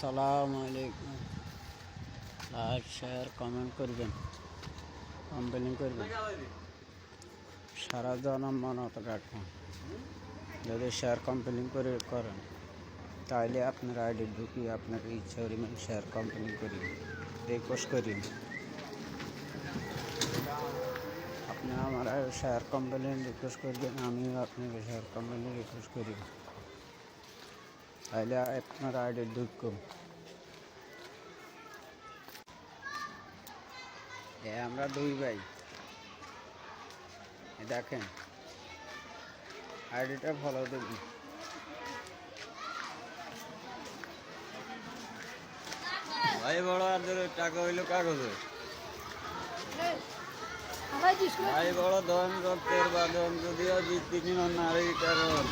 আসসালামু আলাইকুম। Like share comment করবেন, কমপ্লেন করবেন, সারা জনম মনত রাখুন। যদি শেয়ার কমপ্লেন করেন তাহলে আপনার আইডি ঢুকিয়ে আপনার ইচ্ছা পরিমাণ শেয়ার কমপ্লেন করি, রিকোয়েস্ট করি। আপনি আমার শেয়ার কমপ্লেন রিকোয়েস্ট করবেন, আমিও আপনাকে শেয়ার কমপ্লেন রিকোয়েস্ট করি, তাহলে আপনার আইডি ঢুকুন। আমরা দুই ভাই, দেখেন আইডিটা ফলো দেবেন। ভাই বড় আর টাকা হইলো কাগজে, ভাই বড় ধন রক্তের বাদন যদিও জিততে কিনো নারী কারণ